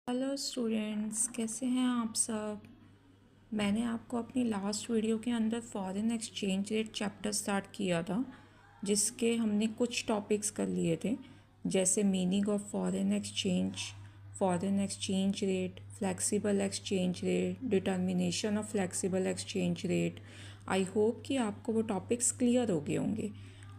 Hello students, कैसे हैं आप सब। मैंने आपको अपनी लास्ट वीडियो के अंदर foreign exchange rate chapter start किया था, जिसके हमने कुछ टॉपिक्स कर लिए थे, जैसे meaning of foreign exchange rate, flexible exchange rate, determination of flexible exchange rate. I hope कि आपको वो टॉपिक्स क्लियर हो गए होंगे।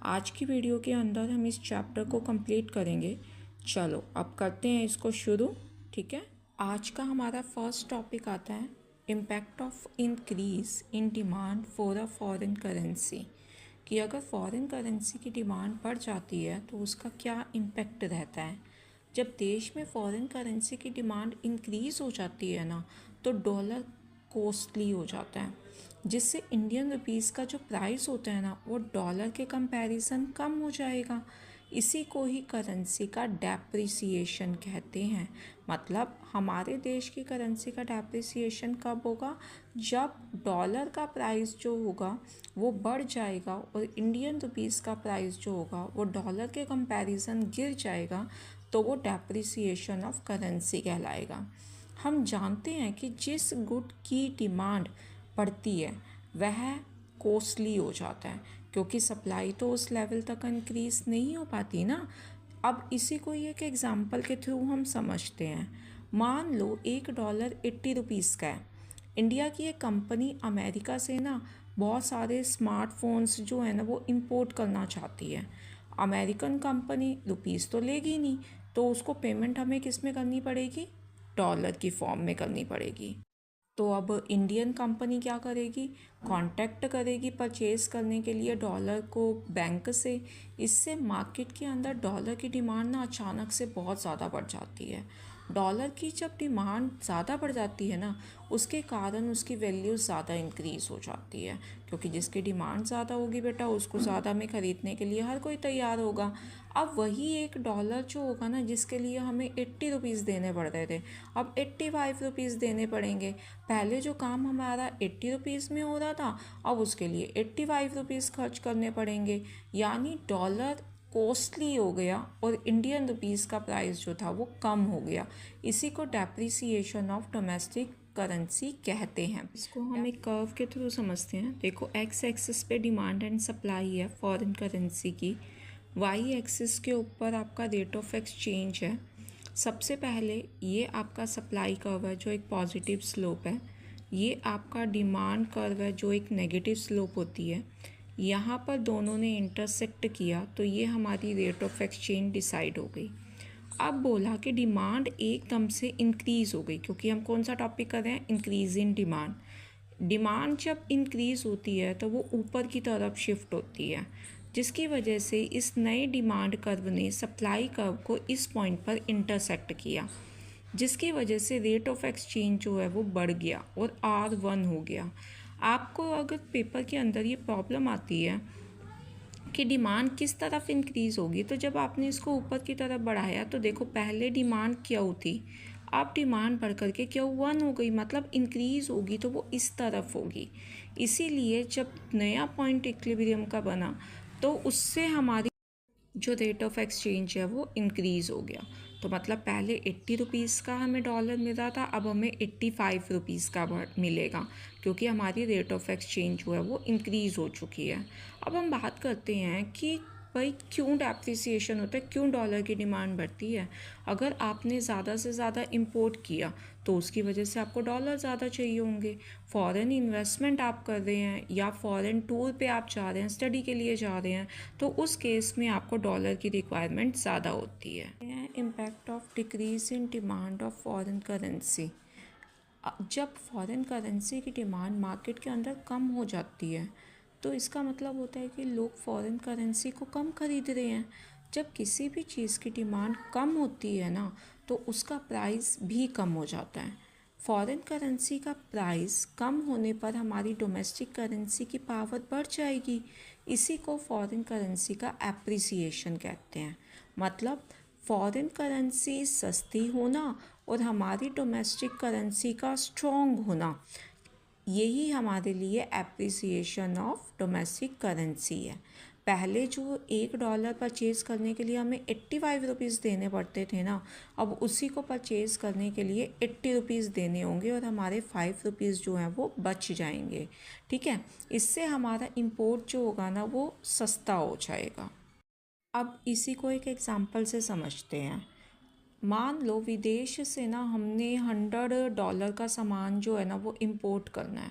आज की वीडियो के अंदर हम इस चैप्टर को कंप्लीट करेंगे। चलो अब करते हैं इसको शुरू। ठीक है, आज का हमारा फर्स्ट टॉपिक आता है impact of increase in demand for a foreign currency, कि अगर फॉरेन करेंसी की डिमांड बढ़ जाती है तो उसका क्या इम्पैक्ट रहता है। जब देश में फॉरेन करेंसी की डिमांड इंक्रीज़ हो जाती है ना, तो डॉलर कॉस्टली हो जाता है, जिससे इंडियन रुपीज़ का जो प्राइस होता है ना, वो डॉलर के कंपैरिजन कम हो जाएगा। इसी को ही करेंसी का डेप्रिसिएशन कहते हैं। मतलब हमारे देश की करेंसी का डेप्रिसिएशन कब होगा, जब डॉलर का प्राइस जो होगा वो बढ़ जाएगा और इंडियन रुपीज़ का प्राइस जो होगा वो डॉलर के कंपैरिजन गिर जाएगा, तो वो डेप्रिसिएशन ऑफ करेंसी कहलाएगा। हम जानते हैं कि जिस गुड की डिमांड बढ़ती है वह कॉस्टली हो जाता है, क्योंकि सप्लाई तो उस लेवल तक इंक्रीज़ नहीं हो पाती ना। अब इसी को एक एग्ज़ाम्पल के थ्रू हम समझते हैं। मान लो $1 80 का है। इंडिया की एक कंपनी अमेरिका से ना बहुत सारे स्मार्टफोन्स जो है ना वो इंपोर्ट करना चाहती है। अमेरिकन कंपनी रुपीज़ तो लेगी नहीं, तो उसको पेमेंट हमें किस में करनी पड़ेगी, डॉलर की फॉर्म में करनी पड़ेगी। तो अब इंडियन कंपनी क्या करेगी, कांटेक्ट करेगी परचेज़ करने के लिए डॉलर को बैंक से। इससे मार्केट के अंदर डॉलर की डिमांड ना अचानक से बहुत ज़्यादा बढ़ जाती है। डॉलर की जब डिमांड ज़्यादा बढ़ जाती है ना, उसके कारण उसकी वैल्यू ज़्यादा इंक्रीज़ हो जाती है, क्योंकि जिसकी डिमांड ज़्यादा होगी बेटा उसको ज़्यादा में ख़रीदने के लिए हर कोई तैयार होगा। अब वही $1 जो होगा ना, जिसके लिए हमें 80 रुपीज़ देने पड़ रहे थे, अब 85 रुपीज़ देने पड़ेंगे। पहले जो काम हमारा 80 रुपीज़ में हो रहा था, अब उसके लिए 85 रुपीज़ खर्च करने पड़ेंगे। यानी डॉलर कॉस्टली हो गया और इंडियन रुपीज़ का प्राइस जो था वो कम हो गया। इसी को डेप्रिसिएशन ऑफ डोमेस्टिक करेंसी कहते हैं। इसको हम एक कर्व के थ्रू समझते हैं। देखो, एक्स एक्सिस पे डिमांड एंड सप्लाई है फॉरेन करेंसी की, वाई एक्सिस के ऊपर आपका रेट ऑफ एक्सचेंज है। सबसे पहले ये आपका सप्लाई कर्व है जो एक पॉजिटिव स्लोप है, ये आपका डिमांड कर्व है जो एक नेगेटिव स्लोप होती है। यहाँ पर दोनों ने इंटरसेक्ट किया तो ये हमारी रेट ऑफ एक्सचेंज डिसाइड हो गई। अब बोला कि डिमांड एकदम से इंक्रीज़ हो गई, क्योंकि हम कौन सा टॉपिक कर रहे हैं, इंक्रीज़ इन डिमांड। डिमांड जब इंक्रीज़ होती है तो वो ऊपर की तरफ शिफ्ट होती है, जिसकी वजह से इस नए डिमांड कर्व ने सप्लाई कर्व को इस पॉइंट पर इंटरसेक्ट किया, जिसकी वजह से रेट ऑफ एक्सचेंज जो है वो बढ़ गया और R1 हो गया। आपको अगर पेपर के अंदर ये प्रॉब्लम आती है कि डिमांड किस तरफ इंक्रीज़ होगी, तो जब आपने इसको ऊपर की तरफ बढ़ाया तो देखो पहले डिमांड क्यू थी, अब डिमांड बढ़ करके Q1 हो गई, मतलब इंक्रीज़ होगी तो वो इस तरफ होगी। इसीलिए जब नया पॉइंट इक्विलिब्रियम का बना तो उससे हमारी जो रेट ऑफ एक्सचेंज है वो इंक्रीज़ हो गया। तो मतलब पहले 80 रुपीज़ का हमें डॉलर मिल रहा था, अब हमें 85 रुपीज़ का मिलेगा, क्योंकि हमारी रेट ऑफ एक्सचेंज जो है वो इंक्रीज़ हो चुकी है। अब हम बात करते हैं कि भाई क्यों डेप्रिसिएशन होता है, क्यों डॉलर की डिमांड बढ़ती है। अगर आपने ज़्यादा से ज़्यादा इंपोर्ट किया तो उसकी वजह से आपको डॉलर ज़्यादा चाहिए होंगे। फॉरेन इन्वेस्टमेंट आप कर रहे हैं या फॉरेन टूर पे आप जा रहे हैं, स्टडी के लिए जा रहे हैं, तो उस केस में आपको डॉलर की रिक्वायरमेंट ज़्यादा होती है। Impact of decrease in demand of foreign currency. जब फॉरेन करेंसी की डिमांड मार्केट के अंदर कम हो जाती है तो इसका मतलब होता है कि लोग फॉरेन करेंसी को कम खरीद रहे हैं। जब किसी भी चीज़ की डिमांड कम होती है ना, तो उसका प्राइस भी कम हो जाता है। फॉरेन करेंसी का प्राइस कम होने पर हमारी डोमेस्टिक करेंसी की पावर बढ़ जाएगी। इसी को फॉरेन करेंसी का एप्रिसिएशन कहते हैं। मतलब फॉरेन करेंसी सस्ती होना और हमारी डोमेस्टिक करेंसी का स्ट्रॉन्ग होना, यही हमारे लिए एप्रिसिएशन ऑफ डोमेस्टिक करेंसी है। पहले जो $1 परचेज़ करने के लिए हमें 85 रुपीज़ देने पड़ते थे ना, अब उसी को परचेज़ करने के लिए 80 रुपीज़ देने होंगे और हमारे 5 रुपीज़ जो हैं वो बच जाएंगे। ठीक है, इससे हमारा इम्पोर्ट जो होगा ना वो सस्ता हो जाएगा। अब इसी को एक एग्ज़ाम्पल से समझते हैं। मान लो विदेश से ना हमने $100 का सामान जो है ना वो इम्पोर्ट करना है,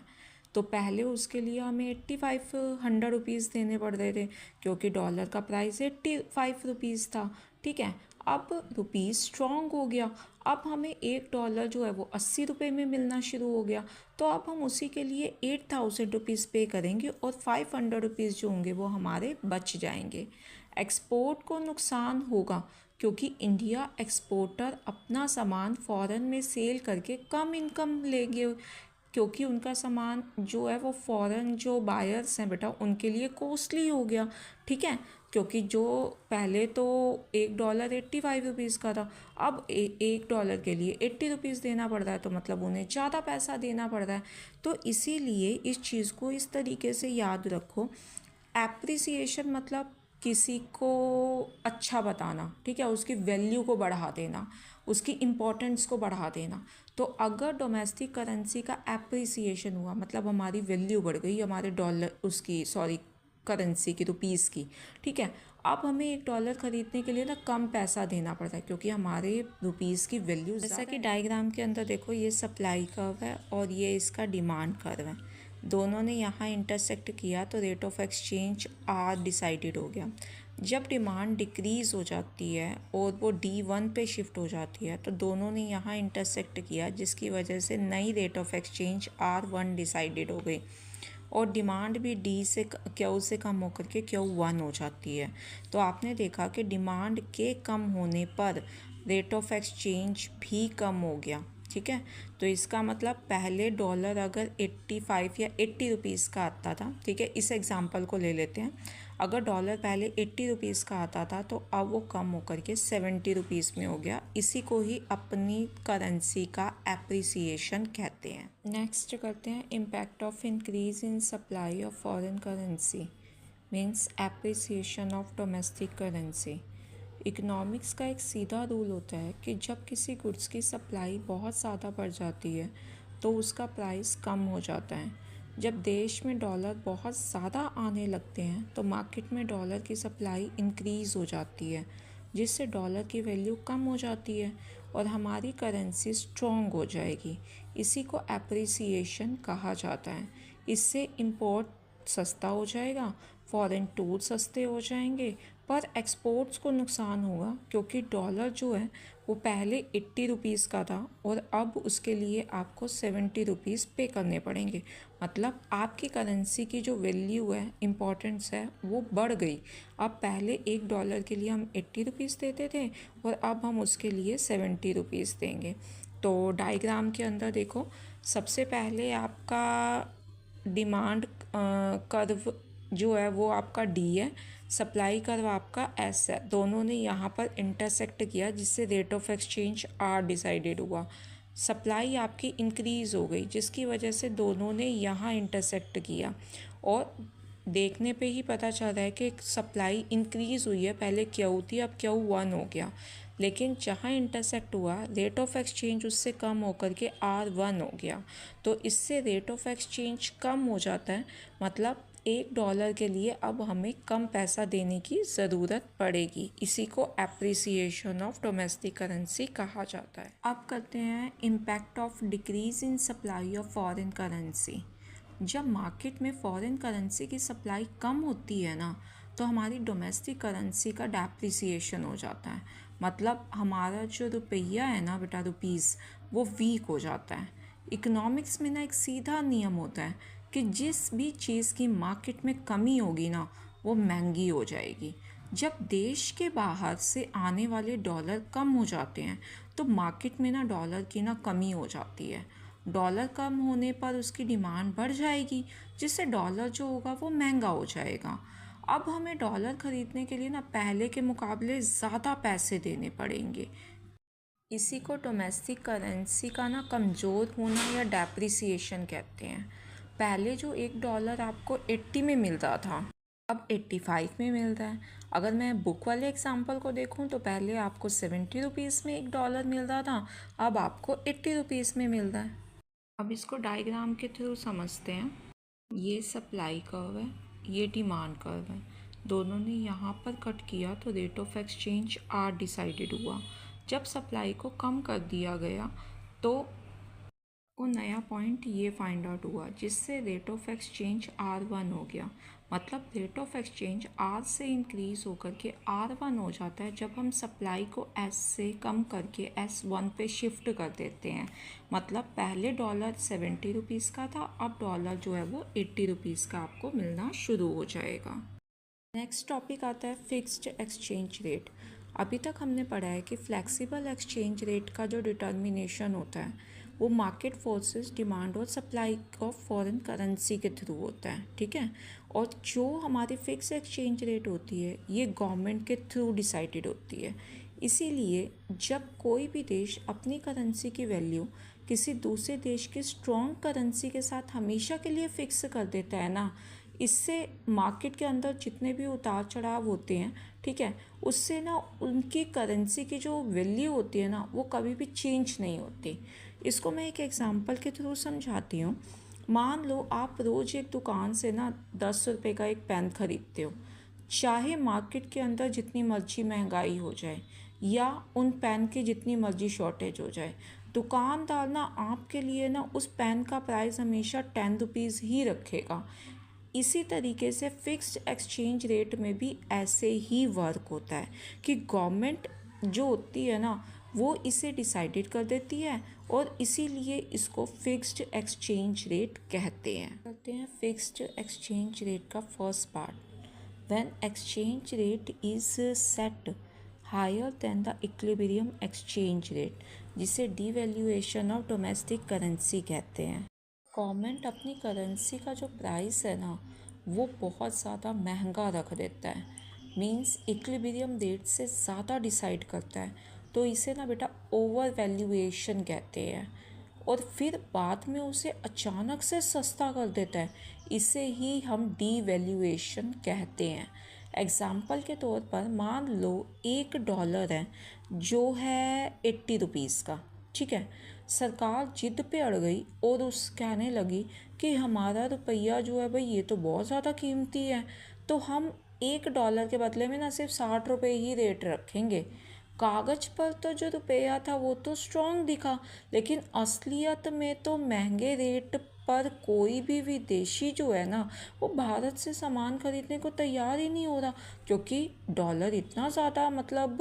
तो पहले उसके लिए हमें 85 रुपीज़ देने पड़ रहे थे, क्योंकि डॉलर का प्राइस 85 रुपीज़ था। ठीक है, अब रुपीज़ स्ट्रॉन्ग हो गया, अब हमें $1 जो है वो 80 रुपये में मिलना शुरू हो गया। तो अब हम उसी के लिए 8000 रुपीज़ पे करेंगे और 500 रुपीज़ जो होंगे वो हमारे बच जाएंगे। एक्सपोर्ट को नुकसान होगा, क्योंकि इंडिया एक्सपोर्टर अपना सामान फ़ॉरेन में सेल करके कम इनकम लेंगे, क्योंकि उनका सामान जो है वो फ़ॉरेन जो बायर्स हैं बेटा उनके लिए कॉस्टली हो गया। ठीक है, क्योंकि जो पहले तो $1 85 रुपीज़ का था, अब $1 के लिए 80 रुपीज़ देना पड़ रहा है, तो मतलब उन्हें ज़्यादा पैसा देना पड़ रहा है। तो इसीलिए इस चीज़ को इस तरीके से याद रखो। एप्रिसिएशन मतलब किसी को अच्छा बताना, ठीक है, उसकी वैल्यू को बढ़ा देना, उसकी इम्पोर्टेंस को बढ़ा देना। तो अगर डोमेस्टिक करेंसी का एप्रिसिएशन हुआ मतलब हमारी वैल्यू बढ़ गई, हमारे करेंसी की, रुपीज़ की। ठीक है, अब हमें $1 ख़रीदने के लिए ना कम पैसा देना पड़ता है, क्योंकि हमारे रुपीज़ की वैल्यू, जैसा कि डायग्राम के अंदर देखो, ये सप्लाई कर्व है और ये इसका डिमांड कर्व है। दोनों ने यहाँ इंटरसेक्ट किया तो rate of exchange are decided हो गया। जब डिमांड डिक्रीज़ हो जाती है और वो D1 पे शिफ्ट हो जाती है, तो दोनों ने यहाँ इंटरसेक्ट किया, जिसकी वजह से नई rate of exchange R1 decided हो गई और डिमांड भी Q से कम होकर के Q1 हो जाती है। तो आपने देखा कि डिमांड के कम होने पर रेट ऑफ एक्सचेंज भी कम हो गया। ठीक है, तो इसका मतलब पहले डॉलर अगर 85 या 80 रुपीज़ का आता था, ठीक है, इस एग्जांपल को ले लेते हैं, अगर डॉलर पहले 80 रुपीज़ का आता था तो अब वो कम होकर के 70 रुपीज़ में हो गया। इसी को ही अपनी करेंसी का एप्रिसिएशन कहते हैं। नेक्स्ट करते हैं impact of increase in supply of foreign currency means appreciation of domestic currency. Economics का एक सीधा रूल होता है कि जब किसी गुड्स की सप्लाई बहुत ज़्यादा बढ़ जाती है तो उसका प्राइस कम हो जाता है। जब देश में डॉलर बहुत ज़्यादा आने लगते हैं तो मार्केट में डॉलर की सप्लाई इंक्रीज़ हो जाती है, जिससे डॉलर की वैल्यू कम हो जाती है और हमारी करेंसी स्ट्रॉन्ग हो जाएगी। इसी को एप्रिसिएशन कहा जाता है। इससे इंपोर्ट सस्ता हो जाएगा, फॉरेन टूल सस्ते हो जाएंगे, पर एक्सपोर्ट्स को नुकसान होगा, क्योंकि डॉलर जो है वो पहले 80 रुपीज़ का था और अब उसके लिए आपको 70 रुपीज़ पे करने पड़ेंगे। मतलब आपकी करेंसी की जो वैल्यू है, इम्पोर्टेंस है, वो बढ़ गई। अब पहले $1 के लिए हम 80 रुपीज़ देते थे और अब हम उसके लिए 70 रुपीज़ देंगे। तो डायग्राम के अंदर देखो, सबसे पहले आपका डिमांड कर्व जो है वो आपका डी है, सप्लाई कर्व आपका एस है। दोनों ने यहाँ पर इंटरसेक्ट किया, जिससे rate of exchange are decided हुआ। सप्लाई आपकी इंक्रीज़ हो गई, जिसकी वजह से दोनों ने यहाँ इंटरसेक्ट किया और देखने पे ही पता चल रहा है कि सप्लाई इंक्रीज़ हुई है। पहले Q थी, अब Q1 हो गया, लेकिन जहाँ इंटरसेक्ट हुआ रेट ऑफ एक्सचेंज उससे कम होकर के R1 हो गया। तो इससे रेट ऑफ एक्सचेंज कम हो जाता है, मतलब $1 के लिए अब हमें कम पैसा देने की ज़रूरत पड़ेगी। इसी को एप्रिसिएशन ऑफ डोमेस्टिक करेंसी कहा जाता है। अब करते हैं impact of decrease in supply of foreign currency. जब मार्केट में फॉरेन करेंसी की सप्लाई कम होती है ना, तो हमारी डोमेस्टिक करेंसी का डेप्रिसिएशन हो जाता है। मतलब हमारा जो रुपया है ना बेटा, रुपीज़, वो वीक हो जाता है। इकोनॉमिक्स में ना एक सीधा नियम होता है कि जिस भी चीज़ की मार्केट में कमी होगी ना, वो महंगी हो जाएगी। जब देश के बाहर से आने वाले डॉलर कम हो जाते हैं तो मार्केट में ना डॉलर की ना कमी हो जाती है। डॉलर कम होने पर उसकी डिमांड बढ़ जाएगी, जिससे डॉलर जो होगा वो महंगा हो जाएगा। अब हमें डॉलर ख़रीदने के लिए ना पहले के मुकाबले ज़्यादा पैसे देने पड़ेंगे। इसी को डोमेस्टिक करेंसी का ना कमज़ोर होना या डेप्रिसिएशन कहते हैं। पहले जो $1 आपको 80 में मिल रहा था, अब 85 में मिल रहा है। अगर मैं बुक वाले एग्जांपल को देखूं तो पहले आपको 70 रुपीज़ में $1 मिल रहा था, अब आपको 80 रुपीज़ में मिल रहा है। अब इसको डायग्राम के थ्रू समझते हैं। ये सप्लाई कर्व है, ये डिमांड कर्व है, दोनों ने यहाँ पर कट किया तो rate of exchange R decided हुआ। जब सप्लाई को कम कर दिया गया तो को नया पॉइंट ये फाइंड आउट हुआ, जिससे रेट ऑफ एक्सचेंज R1 हो गया। मतलब रेट ऑफ एक्सचेंज R से इंक्रीज होकर के R1 हो जाता है जब हम सप्लाई को S से कम करके S1 पे शिफ्ट कर देते हैं। मतलब पहले डॉलर 70 रुपीज़ का था, अब डॉलर जो है वो 80 रुपीज़ का आपको मिलना शुरू हो जाएगा। नेक्स्ट टॉपिक आता है फिक्स्ड एक्सचेंज रेट। अभी तक हमने पढ़ा है कि फ्लेक्सिबल एक्सचेंज रेट का जो डिटर्मिनेशन होता है वो मार्केट फोर्सेस, डिमांड और सप्लाई ऑफ फॉरेन करेंसी के थ्रू होता है, ठीक है। और जो हमारी फिक्स एक्सचेंज रेट होती है ये गवर्नमेंट के थ्रू डिसाइडेड होती है। इसीलिए जब कोई भी देश अपनी करेंसी की वैल्यू किसी दूसरे देश की स्ट्रॉन्ग करेंसी के साथ हमेशा के लिए फिक्स कर देता है ना, इससे मार्केट के अंदर जितने भी उतार चढ़ाव होते हैं, ठीक है, उससे ना उनकी करेंसी की जो वैल्यू होती है ना वो कभी भी चेंज नहीं होती। इसको मैं एक एग्जांपल के थ्रू समझाती हूँ। मान लो आप रोज़ एक दुकान से ना 10 रुपये का एक पेन खरीदते हो, चाहे मार्केट के अंदर जितनी मर्जी महंगाई हो जाए या उन पेन की जितनी मर्जी शॉर्टेज हो जाए, दुकानदार ना आपके लिए ना उस पेन का प्राइस हमेशा 10 रुपीज़ ही रखेगा। इसी तरीके से फिक्स्ड एक्सचेंज रेट में भी ऐसे ही वर्क होता है कि गवर्नमेंट जो होती है ना वो इसे डिसाइडेड कर देती है और इसीलिए इसको फिक्स्ड एक्सचेंज रेट कहते हैं। करते हैं फिक्स्ड एक्सचेंज रेट का first part. When exchange rate is set higher than the equilibrium exchange rate, जिसे डिवैल्यूएशन ऑफ डोमेस्टिक करेंसी कहते हैं। गवर्नमेंट अपनी करेंसी का जो प्राइस है ना वो बहुत ज़्यादा महंगा रख देता है, मींस इक्विलिब्रियम रेट से ज़्यादा डिसाइड करता है, तो इसे ना बेटा ओवर वैल्यूएशन कहते हैं। और फिर बाद में उसे अचानक से सस्ता कर देता है, इसे ही हम डीवैल्यूएशन कहते हैं। एग्ज़ाम्पल के तौर पर मान लो $1 है जो है 80 रुपीज़ का, ठीक है। सरकार जिद पे अड़ गई और उस कहने लगी कि हमारा रुपया जो है भाई ये तो बहुत ज़्यादा कीमती है, तो हम $1 के बदले में ना सिर्फ 60 रुपये ही रेट रखेंगे। कागज़ पर तो जो रुपया था वो तो स्ट्रॉन्ग दिखा, लेकिन असलियत में तो महंगे रेट पर कोई भी विदेशी जो है ना वो भारत से सामान खरीदने को तैयार ही नहीं हो रहा, क्योंकि डॉलर इतना ज़्यादा मतलब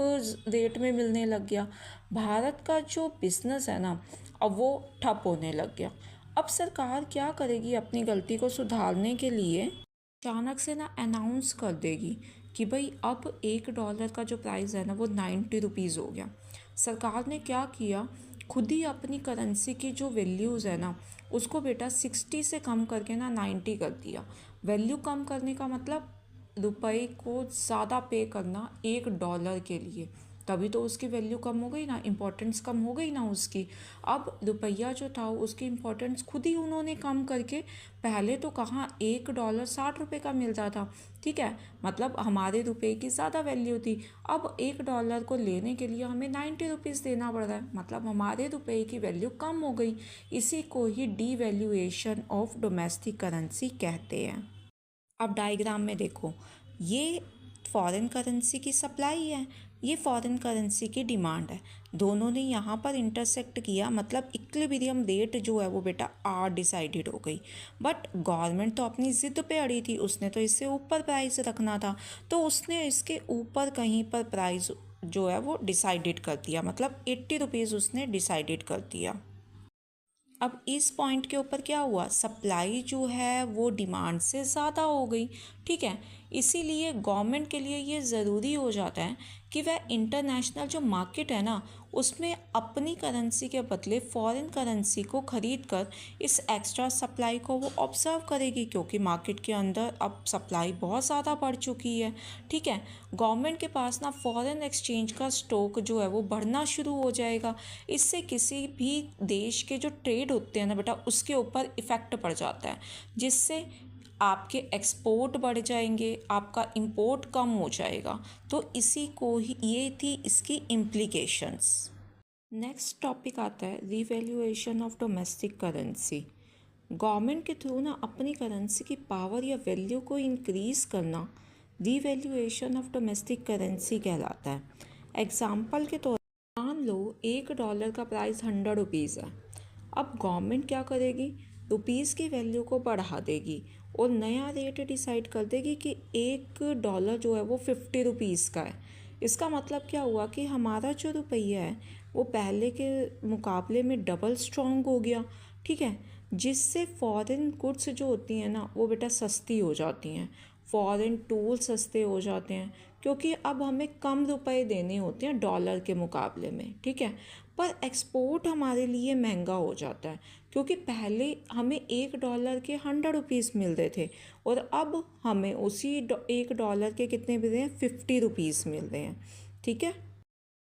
रेट में मिलने लग गया। भारत का जो बिज़नेस है ना अब वो ठप होने लग गया। अब सरकार क्या करेगी अपनी गलती को सुधारने के लिए, अचानक से ना अनाउंस कर देगी कि भाई अब $1 का जो प्राइस है ना वो 90 रुपीज़ हो गया। सरकार ने क्या किया, खुद ही अपनी करेंसी की जो वैल्यूज़ है ना उसको बेटा 60 से कम करके ना 90 कर दिया। वैल्यू कम करने का मतलब रुपए को ज़्यादा पे करना $1 के लिए, तभी तो उसकी वैल्यू कम हो गई ना, इम्पोर्टेंस कम हो गई ना उसकी। अब रुपया जो था उसकी इम्पोर्टेंस खुद ही उन्होंने कम करके, पहले तो कहाँ $1 60 का मिलता था, ठीक है, मतलब हमारे रुपए की ज़्यादा वैल्यू थी। अब $1 को लेने के लिए हमें 90 रुपीज़ देना पड़ रहा है, मतलब हमारे रुपए की वैल्यू कम हो गई। इसी को ही डीवैल्यूएशन ऑफ डोमेस्टिक करेंसी कहते हैं। अब डायग्राम में देखो, ये फॉरेन करेंसी की सप्लाई है, ये फॉरेन करेंसी की डिमांड है, दोनों ने यहाँ पर इंटरसेक्ट किया, मतलब इक्विलिब्रियम रेट जो है वो बेटा R डिसाइडेड हो गई। बट गवर्नमेंट तो अपनी ज़िद पे अड़ी थी, उसने तो इससे ऊपर प्राइस रखना था, तो उसने इसके ऊपर कहीं पर प्राइस जो है वो डिसाइडेड कर दिया, मतलब 80 रुपीज़ उसने डिसाइडेड कर दिया। अब इस पॉइंट के ऊपर क्या हुआ, सप्लाई जो है वो डिमांड से ज़्यादा हो गई, ठीक है। इसीलिए गवर्नमेंट के लिए ये ज़रूरी हो जाता है कि वह इंटरनेशनल जो मार्केट है ना उसमें अपनी करेंसी के बदले फॉरेन करेंसी को ख़रीद कर इस एक्स्ट्रा सप्लाई को वो ऑब्ज़र्व करेगी, क्योंकि मार्केट के अंदर अब सप्लाई बहुत ज़्यादा बढ़ चुकी है, ठीक है। गवर्नमेंट के पास ना फॉरेन एक्सचेंज का स्टॉक जो है वो बढ़ना शुरू हो जाएगा। इससे किसी भी देश के जो ट्रेड होते हैं ना बेटा उसके ऊपर इफ़ेक्ट पड़ जाता है, जिससे आपके एक्सपोर्ट बढ़ जाएंगे, आपका इंपोर्ट कम हो जाएगा। तो इसी को ही, ये थी इसकी इम्प्लीकेशंस। नेक्स्ट टॉपिक आता है revaluation of domestic currency. Government के थ्रू ना अपनी करेंसी की पावर या वैल्यू को इंक्रीज़ करना रिवैल्यूएशन ऑफ डोमेस्टिक करेंसी कहलाता है। एग्जाम्पल के तौर पर मान लो $1 का प्राइस 100 रुपीज़ है। अब गवर्नमेंट क्या करेगी, रुपीज़ की वैल्यू को बढ़ा देगी और नया रेट डिसाइड कर देगी कि $1 जो है वो 50 रुपीज़ का है। इसका मतलब क्या हुआ कि हमारा जो रुपया है वो पहले के मुकाबले में डबल स्ट्रॉन्ग हो गया, ठीक है। जिससे फॉरेन गुड्स जो होती हैं ना वो बेटा सस्ती हो जाती हैं, फॉरेन टूल सस्ते हो जाते हैं, क्योंकि अब हमें कम रुपए देने होते हैं डॉलर के मुकाबले में, ठीक है। पर एक्सपोर्ट हमारे लिए महंगा हो जाता है, क्योंकि पहले हमें $1 के 100 रुपीज़ मिलते थे और अब हमें उसी $1 के कितने मिल रहे हैं, 50 रुपीज़ मिल रहे हैं, ठीक है।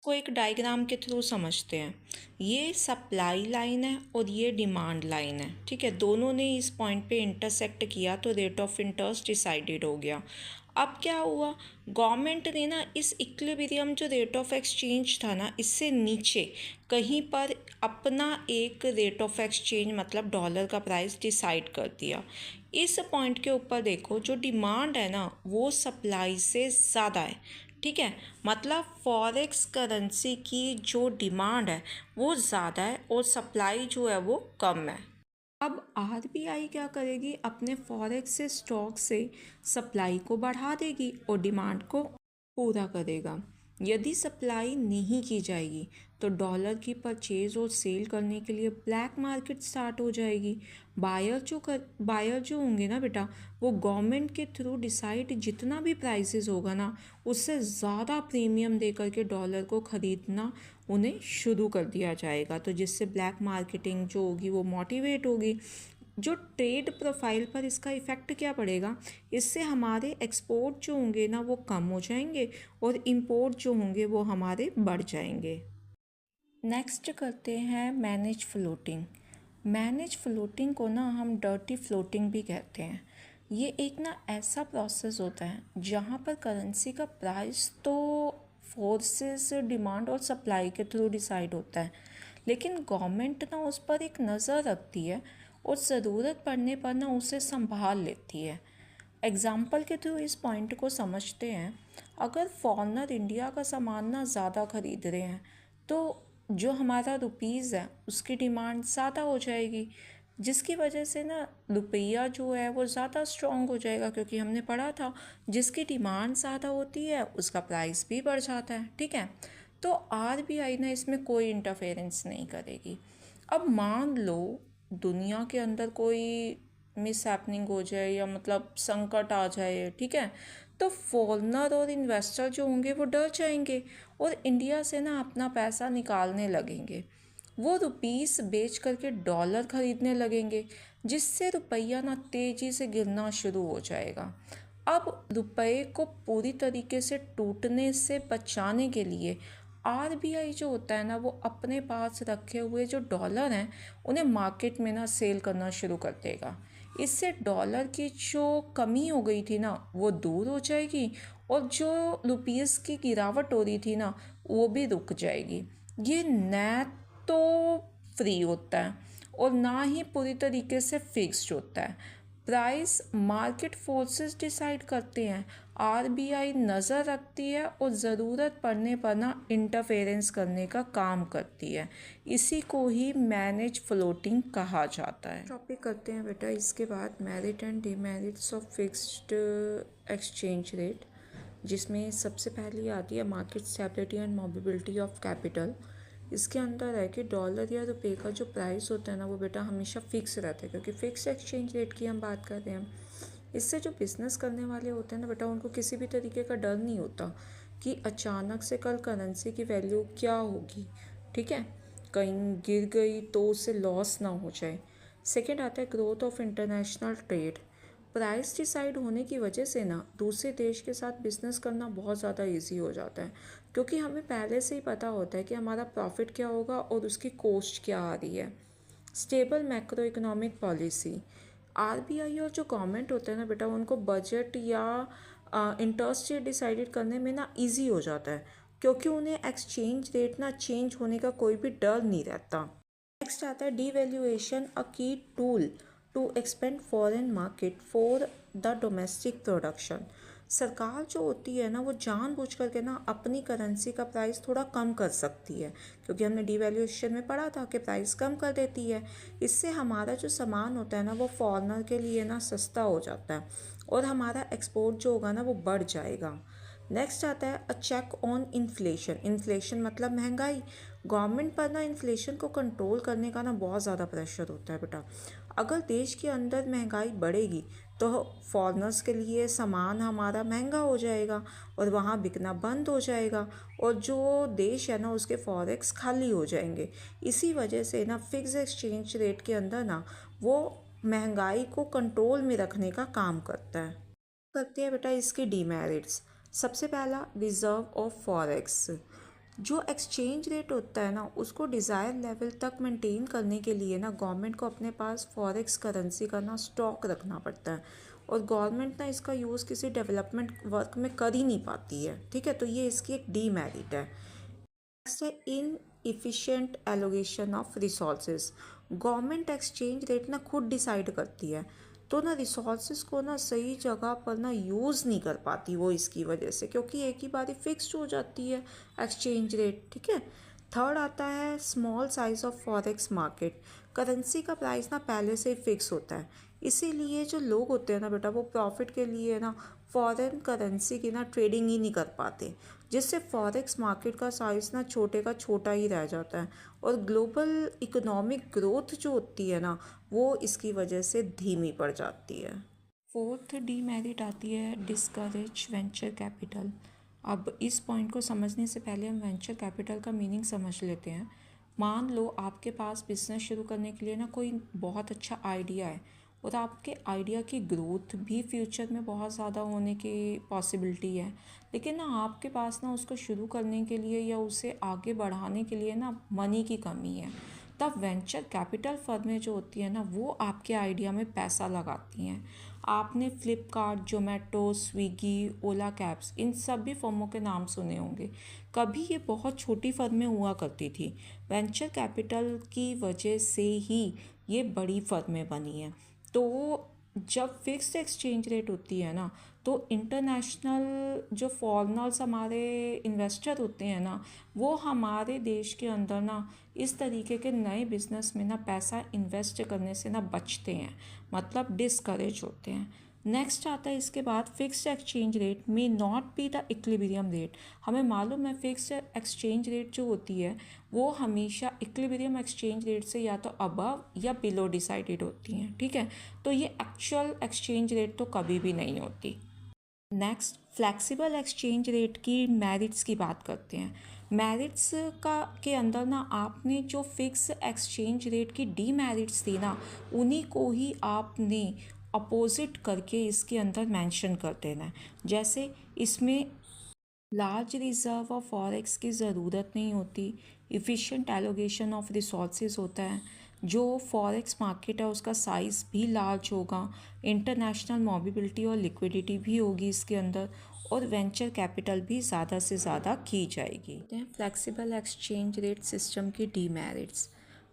को एक डायग्राम के थ्रू समझते हैं। ये सप्लाई लाइन है और ये डिमांड लाइन है, ठीक है। दोनों ने इस पॉइंट पे इंटरसेक्ट किया तो रेट ऑफ इंटरेस्ट डिसाइडेड हो गया। अब क्या हुआ, गवर्नमेंट ने ना इस इक्विलिब्रियम जो रेट ऑफ एक्सचेंज था ना, इससे नीचे कहीं पर अपना एक रेट ऑफ एक्सचेंज मतलब डॉलर का प्राइस डिसाइड कर दिया। इस पॉइंट के ऊपर देखो, जो डिमांड है ना वो सप्लाई से ज़्यादा है, ठीक है। मतलब फॉरेक्स करेंसी की जो डिमांड है वो ज़्यादा है और सप्लाई जो है वो कम है। अब आरबीआई क्या करेगी, अपने फॉरेक्स से स्टॉक से सप्लाई को बढ़ा देगी और डिमांड को पूरा करेगा। यदि सप्लाई नहीं की जाएगी तो डॉलर की परचेज और सेल करने के लिए ब्लैक मार्केट स्टार्ट हो जाएगी। बायर जो होंगे ना बेटा, वो गवर्नमेंट के थ्रू डिसाइड जितना भी प्राइसेस होगा ना उससे ज़्यादा प्रीमियम दे करके डॉलर को ख़रीदना उन्हें शुरू कर दिया जाएगा। तो जिससे ब्लैक मार्केटिंग जो होगी वो मोटिवेट होगी। जो ट्रेड प्रोफाइल पर इसका इफ़ेक्ट क्या पड़ेगा, इससे हमारे एक्सपोर्ट जो होंगे ना वो कम हो जाएंगे और इंपोर्ट जो होंगे वो हमारे बढ़ जाएंगे। नेक्स्ट करते हैं मैनेज फ्लोटिंग। मैनेज फ्लोटिंग को ना हम डर्टी फ्लोटिंग भी कहते हैं। ये एक ना ऐसा प्रोसेस होता है जहाँ पर करेंसी का प्राइस तो फोर्सेस डिमांड और सप्लाई के थ्रू डिसाइड होता है, लेकिन गवर्नमेंट ना उस पर एक नज़र रखती है और ज़रूरत पड़ने पर ना उसे संभाल लेती है। एग्ज़ाम्पल के थ्रू इस पॉइंट को समझते हैं। अगर फॉरेनर इंडिया का सामान ना ज़्यादा ख़रीद रहे हैं तो जो हमारा रुपीज़ है उसकी डिमांड ज़्यादा हो जाएगी, जिसकी वजह से ना रुपया जो है वो ज़्यादा स्ट्रॉन्ग हो जाएगा, क्योंकि हमने पढ़ा था जिसकी डिमांड ज़्यादा होती है उसका प्राइस भी बढ़ जाता है, ठीक है। तो आरबीआई ना इसमें कोई इंटरफेरेंस नहीं करेगी। अब मान लो दुनिया के अंदर कोई मिस हैपनिंग हो जाए या मतलब संकट आ जाए, ठीक है, तो फॉरेनर और इन्वेस्टर जो होंगे वो डर जाएंगे और इंडिया से ना अपना पैसा निकालने लगेंगे। वो रुपीस बेच करके डॉलर खरीदने लगेंगे, जिससे रुपया ना तेज़ी से गिरना शुरू हो जाएगा। अब रुपये को पूरी तरीके से टूटने से बचाने के लिए आरबीआई जो होता है ना वो अपने पास रखे हुए जो डॉलर हैं उन्हें मार्केट में ना सेल करना शुरू कर देगा। इससे डॉलर की जो कमी हो गई थी ना वो दूर हो जाएगी और जो रुपीस की गिरावट हो रही थी ना वो भी रुक जाएगी। ये न तो फ्री होता है और ना ही पूरी तरीके से फिक्स्ड होता है। प्राइस मार्केट फोर्सेस डिसाइड करते हैं, आरबीआई नज़र रखती है और ज़रूरत पड़ने पर ना इंटरफेरेंस करने का काम करती है। इसी को ही मैनेज फ्लोटिंग कहा जाता है। टॉपिक करते हैं बेटा इसके बाद merit and demerits of fixed exchange rate, जिसमें सबसे पहली आती है market stability and mobility of capital. इसके अंदर है कि डॉलर या रुपये का जो प्राइस होता है ना वो बेटा हमेशा फिक्स रहता है, क्योंकि फ़िक्स एक्सचेंज रेट की हम बात कर रहे हैं। इससे जो बिज़नेस करने वाले होते हैं ना बेटा उनको किसी भी तरीके का डर नहीं होता कि अचानक से कल करेंसी की वैल्यू क्या होगी, ठीक है, कहीं गिर गई तो उससे लॉस ना हो जाए। सेकेंड आता है growth of international trade. Price decide होने की वजह से ना दूसरे देश के साथ बिज़नेस करना बहुत ज़्यादा इजी हो जाता है, क्योंकि हमें पहले से ही पता होता है कि हमारा प्रॉफिट क्या होगा और उसकी कॉस्ट क्या आ रही है। Stable macro economic policy. RBI और जो गवर्नमेंट होते हैं ना बेटा, उनको बजट या इंटरेस्ट रेट डिसाइडेड करने में ना इजी हो जाता है, क्योंकि उन्हें एक्सचेंज रेट ना चेंज होने का कोई भी डर नहीं रहता। नेक्स्ट आता है devaluation, a key tool to expand foreign market for the domestic production. सरकार जो होती है ना, वो जानबूझ करके ना अपनी करेंसी का प्राइस थोड़ा कम कर सकती है, क्योंकि हमने डिवैल्यूएशन में पढ़ा था कि प्राइस कम कर देती है। इससे हमारा जो सामान होता है ना, वो फॉरेनर के लिए ना सस्ता हो जाता है और हमारा एक्सपोर्ट जो होगा ना, वो बढ़ जाएगा। नेक्स्ट आता है अ चेक ऑन इन्फ्लेशन। इन्फ्लेशन मतलब महंगाई। गवर्नमेंट पर ना इन्फ्लेशन को कंट्रोल करने का ना बहुत ज़्यादा प्रेशर होता है बेटा। अगर देश के अंदर महंगाई बढ़ेगी तो फॉरेनर्स के लिए सामान हमारा महंगा हो जाएगा और वहाँ बिकना बंद हो जाएगा, और जो देश है ना, उसके फॉरेक्स खाली हो जाएंगे। इसी वजह से ना फिक्स एक्सचेंज रेट के अंदर ना वो महंगाई को कंट्रोल में रखने का काम करता है। करते हैं बेटा इसके डीमेरिट्स। सबसे पहला, रिजर्व ऑफ फॉरेक्स। जो एक्सचेंज रेट होता है ना, उसको डिज़ायर लेवल तक मेंटेन करने के लिए ना गवर्नमेंट को अपने पास फॉरेक्स करेंसी का ना स्टॉक रखना पड़ता है, और गवर्नमेंट ना इसका यूज़ किसी डेवलपमेंट वर्क में कर ही नहीं पाती है। ठीक है, तो ये इसकी एक डीमेरिट है। नेक्स्ट है inefficient allocation of resources. Government exchange rate ना खुद डिसाइड करती है, तो ना रिसोर्सेज को ना सही जगह पर ना यूज़ नहीं कर पाती वो, इसकी वजह से, क्योंकि एक ही बार फिक्स्ड हो जाती है एक्सचेंज रेट। ठीक है। थर्ड आता है small size of forex market. Currency का प्राइस ना पहले से ही फिक्स होता है, इसीलिए जो लोग होते हैं ना बेटा, वो प्रॉफिट के लिए ना फॉरेन करेंसी की ना ट्रेडिंग ही नहीं कर पाते, जिससे फॉरेक्स मार्केट का साइज़ ना छोटे का छोटा ही रह जाता है, और ग्लोबल इकोनॉमिक ग्रोथ जो होती है ना, वो इसकी वजह से धीमी पड़ जाती है। फोर्थ डीमेरिट आती है डिस्करेज वेंचर कैपिटल। अब इस पॉइंट को समझने से पहले हम वेंचर कैपिटल का मीनिंग समझ लेते हैं। मान लो आपके पास बिजनेस शुरू करने के लिए ना कोई बहुत अच्छा आइडिया है, और आपके आइडिया की ग्रोथ भी फ्यूचर में बहुत ज़्यादा होने की पॉसिबिलिटी है, लेकिन ना आपके पास ना उसको शुरू करने के लिए या उसे आगे बढ़ाने के लिए ना मनी की कमी है। तब वेंचर कैपिटल फर्में जो होती है ना, वो आपके आइडिया में पैसा लगाती हैं। आपने फ्लिपकार्ट, जोमेटो, स्विगी, ओला कैब्स, इन सभी फर्मों के नाम सुने होंगे। कभी ये बहुत छोटी फर्में हुआ करती थी, वेंचर कैपिटल की वजह से ही ये बड़ी फर्में बनी हैं। तो जब फिक्स्ड एक्सचेंज रेट होती है ना, तो इंटरनेशनल जो फॉरेनर्स हमारे इन्वेस्टर होते हैं ना, वो हमारे देश के अंदर ना इस तरीके के नए बिजनेस में ना पैसा इन्वेस्ट करने से ना बचते हैं, मतलब डिस्करेज होते हैं। नेक्स्ट आता है इसके बाद fixed exchange rate may not be the equilibrium rate. हमें मालूम है फिक्स्ड एक्सचेंज रेट जो होती है वो हमेशा इक्विलिब्रियम एक्सचेंज रेट से या तो अबव या बिलो डिसाइडेड होती हैं। ठीक है, तो ये एक्चुअल एक्सचेंज रेट तो कभी भी नहीं होती। नेक्स्ट, फ्लेक्सिबल एक्सचेंज रेट की मेरिट्स की बात करते हैं। मेरिट्स का के अंदर ना आपने जो फिक्स एक्सचेंज रेट की डीमेरिट्स थी ना, उन्हीं को ही आपने अपोजिट करके इसके अंदर मेंशन कर देना है। जैसे इसमें लार्ज रिजर्व ऑफ फॉरेक्स की ज़रूरत नहीं होती, इफ़िशिएंट एलोगेशन ऑफ रिसोर्सेज होता है, जो फॉरेक्स मार्केट है उसका साइज़ भी लार्ज होगा, इंटरनेशनल मोबिलिटी और लिक्विडिटी भी होगी इसके अंदर, और वेंचर कैपिटल भी ज़्यादा से ज़्यादा की जाएगी। फ्लेक्सिबल एक्सचेंज रेट सिस्टम की डीमेरिट्स।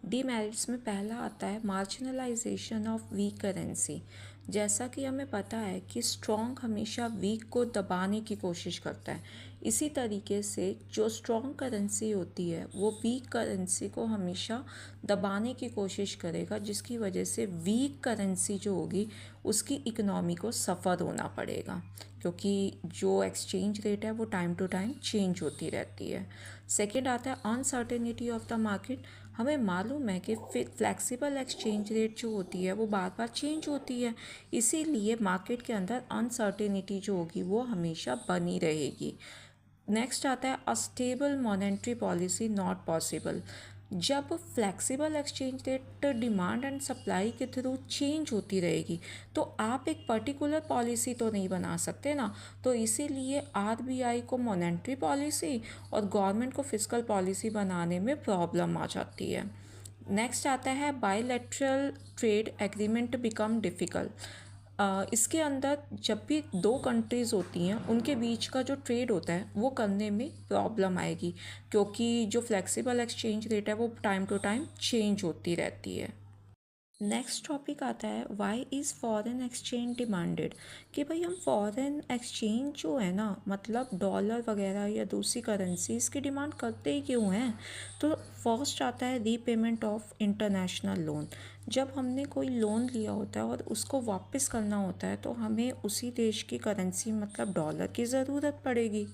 डीमेरिट्स में पहला आता है मार्जिनलाइजेशन ऑफ वीक करेंसी। जैसा कि हमें पता है कि स्ट्रॉन्ग हमेशा वीक को दबाने की कोशिश करता है, इसी तरीके से जो स्ट्रॉन्ग करेंसी होती है वो वीक करेंसी को हमेशा दबाने की कोशिश करेगा, जिसकी वजह से वीक करेंसी जो होगी उसकी इकोनॉमी को सफ़र होना पड़ेगा, क्योंकि जो एक्सचेंज रेट है वो टाइम टू टाइम चेंज होती रहती है। सेकेंड आता है अनसर्टेनिटी ऑफ द मार्केट। हमें मालूम है कि फ्लेक्सिबल एक्सचेंज रेट जो होती है वो बार बार चेंज होती है, इसीलिए मार्केट के अंदर अनसर्टेनिटी जो होगी वो हमेशा बनी रहेगी। नेक्स्ट आता है a stable monetary policy not possible. जब flexible exchange rate demand and supply के थ्रू चेंज होती रहेगी, तो आप एक पर्टिकुलर पॉलिसी तो नहीं बना सकते ना, तो इसीलिए आरबीआई को मॉनेटरी पॉलिसी और गवर्नमेंट को फिस्कल पॉलिसी बनाने में प्रॉब्लम आ जाती है। नेक्स्ट आता है bilateral trade agreement become difficult. इसके अंदर जब भी दो कंट्रीज़ होती हैं उनके बीच का जो ट्रेड होता है वो करने में प्रॉब्लम आएगी, क्योंकि जो फ्लेक्सिबल एक्सचेंज रेट है वो टाइम टू टाइम चेंज होती रहती है। नेक्स्ट टॉपिक आता है why is foreign exchange demanded, कि भाई हम फॉरेन एक्सचेंज जो है ना, मतलब डॉलर वगैरह या दूसरी करेंसीज की डिमांड करते ही क्यों हैं। तो फर्स्ट आता है रीपेमेंट ऑफ इंटरनेशनल लोन। जब हमने कोई लोन लिया होता है और उसको वापस करना होता है तो हमें उसी देश की करेंसी मतलब डॉलर की ज़रूरत पड़ेगी।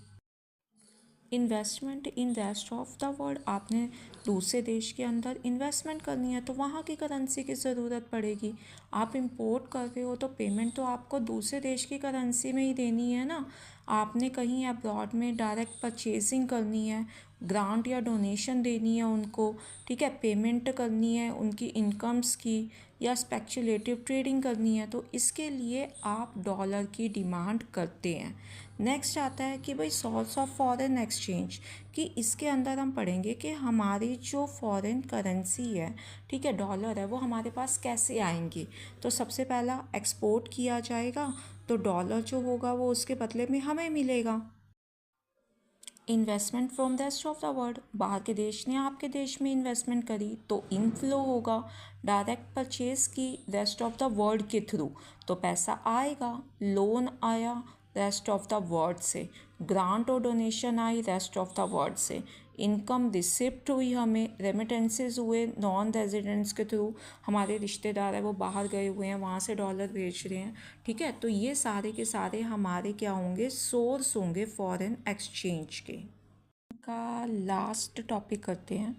Investment in rest of the world, आपने दूसरे देश के अंदर इन्वेस्टमेंट करनी है तो वहाँ की करेंसी की ज़रूरत पड़ेगी। आप इंपोर्ट कर रहे हो तो पेमेंट तो आपको दूसरे देश की करेंसी में ही देनी है ना। आपने कहीं अब्रॉड में डायरेक्ट परचेजिंग करनी है, ग्रांट या डोनेशन देनी है उनको, ठीक है, पेमेंट करनी है उनकी इनकम्स की, या स्पेक्युलेटिव ट्रेडिंग करनी है, तो इसके लिए आप डॉलर की डिमांड करते हैं। नेक्स्ट आता है कि भाई सोर्स ऑफ फॉरेन एक्सचेंज, कि इसके अंदर हम पढ़ेंगे कि हमारी जो फॉरेन करेंसी है, ठीक है, डॉलर है, वो हमारे पास कैसे आएंगी। तो सबसे पहला एक्सपोर्ट किया जाएगा तो डॉलर जो होगा वो उसके बदले में हमें मिलेगा। Investment from the rest of the world, बाहर के देश ने आपके देश में इन्वेस्टमेंट करी तो इनफ्लो होगा। डायरेक्ट परचेज की रेस्ट ऑफ द वर्ल्ड के थ्रू तो पैसा आएगा। लोन आया रेस्ट ऑफ द वर्ल्ड से, ग्रांट और donation I rest of the world से, इनकम रिसिप्ट हुई हमें, रेमिटेंसेस हुए नॉन रेजिडेंट्स के थ्रू, हमारे रिश्तेदार है वो बाहर गए हुए हैं वहाँ से डॉलर भेज रहे हैं, ठीक है। तो ये सारे के सारे हमारे क्या होंगे, सोर्स होंगे फॉरेन एक्सचेंज के। का लास्ट टॉपिक करते हैं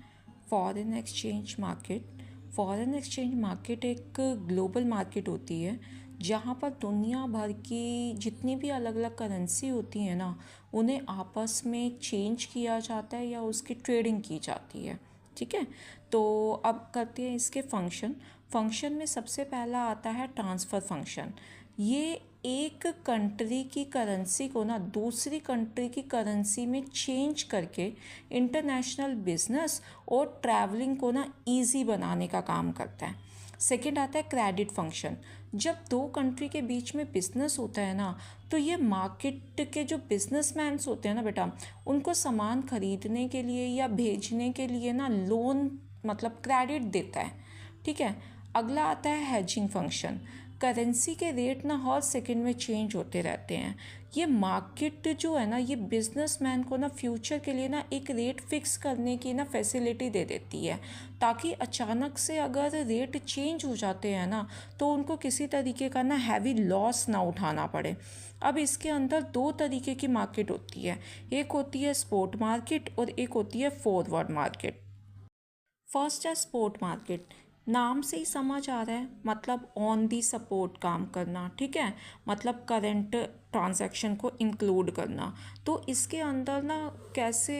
foreign exchange market. Foreign exchange market एक ग्लोबल मार्केट होती है जहाँ पर दुनिया भर की जितनी भी अलग अलग करेंसी होती है ना, उन्हें आपस में चेंज किया जाता है या उसकी ट्रेडिंग की जाती है, ठीक है। तो अब करते हैं इसके फंक्शन में सबसे पहला आता है ट्रांसफ़र फंक्शन। ये एक कंट्री की करेंसी को ना दूसरी कंट्री की करेंसी में चेंज करके इंटरनेशनल बिजनेस और ट्रैवलिंग को ना इजी बनाने का काम करता है। सेकंड आता है क्रेडिट फंक्शन। जब दो कंट्री के बीच में बिजनेस होता है ना, तो ये मार्केट के जो बिजनेसमैन्स होते हैं ना बेटा, उनको सामान खरीदने के लिए या भेजने के लिए ना लोन मतलब क्रेडिट देता है, ठीक है। अगला आता है हेजिंग फंक्शन। करेंसी के रेट ना हर सेकंड में चेंज होते रहते हैं। ये मार्केट जो है ना, ये बिजनेसमैन को ना फ्यूचर के लिए ना एक रेट फिक्स करने की ना फैसिलिटी दे देती है, ताकि अचानक से अगर रेट चेंज हो जाते हैं ना तो उनको किसी तरीके का ना हैवी लॉस ना उठाना पड़े। अब इसके अंदर दो तरीके की मार्केट होती है, एक होती है स्पॉट मार्केट और एक होती है फॉरवर्ड मार्केट। फर्स्ट है स्पॉट मार्केट। नाम से ही समझ आ रहा है, मतलब ऑन दी सपोर्ट काम करना, ठीक है, मतलब करंट ट्रांजैक्शन को इंक्लूड करना। तो इसके अंदर ना कैसे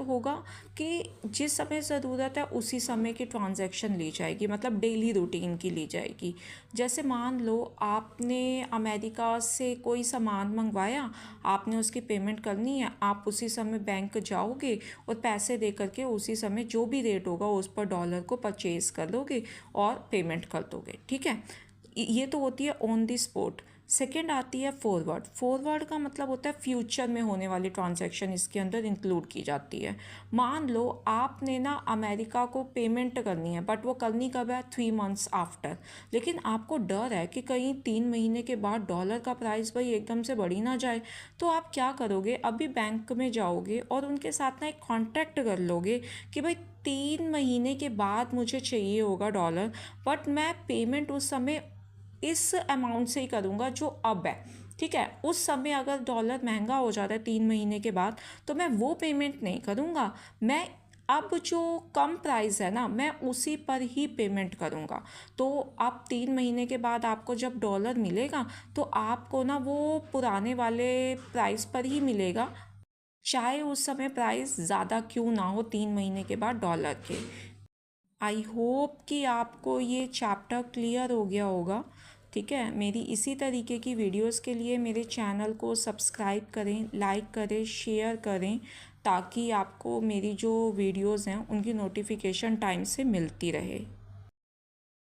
होगा कि जिस समय ज़रूरत है उसी समय की ट्रांजैक्शन ली जाएगी, मतलब डेली रूटीन की ली जाएगी। जैसे मान लो आपने अमेरिका से कोई सामान मंगवाया, आपने उसकी पेमेंट करनी है, आप उसी समय बैंक जाओगे और पैसे दे करके उसी समय जो भी रेट होगा उस पर डॉलर को परचेज़ कर लोगे और पेमेंट कर दोगे, ठीक है। ये तो होती है ऑन द स्पॉट। सेकेंड आती है फॉरवर्ड। फॉरवर्ड का मतलब होता है फ्यूचर में होने वाली ट्रांजैक्शन इसके अंदर इंक्लूड की जाती है। मान लो आपने ना अमेरिका को पेमेंट करनी है, बट वो करनी कब है, 3 मंथ्स आफ्टर। लेकिन आपको डर है कि कहीं 3 महीने के बाद डॉलर का प्राइस भाई एकदम से बढ़ ही ना जाए। तो आप क्या करोगे, अभी बैंक में जाओगे और उनके साथ ना एक कॉन्ट्रैक्ट कर लोगे कि भाई 3 महीने के बाद मुझे चाहिए होगा डॉलर, बट मैं पेमेंट उस समय इस अमाउंट से ही करूँगा जो अब है, ठीक है। उस समय अगर डॉलर महंगा हो जाता है 3 महीने के बाद तो मैं वो पेमेंट नहीं करूँगा, मैं अब जो कम प्राइस है ना मैं उसी पर ही पेमेंट करूँगा। तो अब 3 महीने के बाद आपको जब डॉलर मिलेगा तो आपको ना वो पुराने वाले प्राइस पर ही मिलेगा, चाहे उस समय प्राइस ज़्यादा क्यों ना हो 3 महीने के बाद डॉलर के। आई होप कि आपको ये चैप्टर क्लियर हो गया होगा, ठीक है। मेरी इसी तरीके की वीडियोस के लिए मेरे चैनल को सब्सक्राइब करें, लाइक करें, शेयर करें, ताकि आपको मेरी जो वीडियोज़ हैं उनकी नोटिफिकेशन टाइम से मिलती रहे।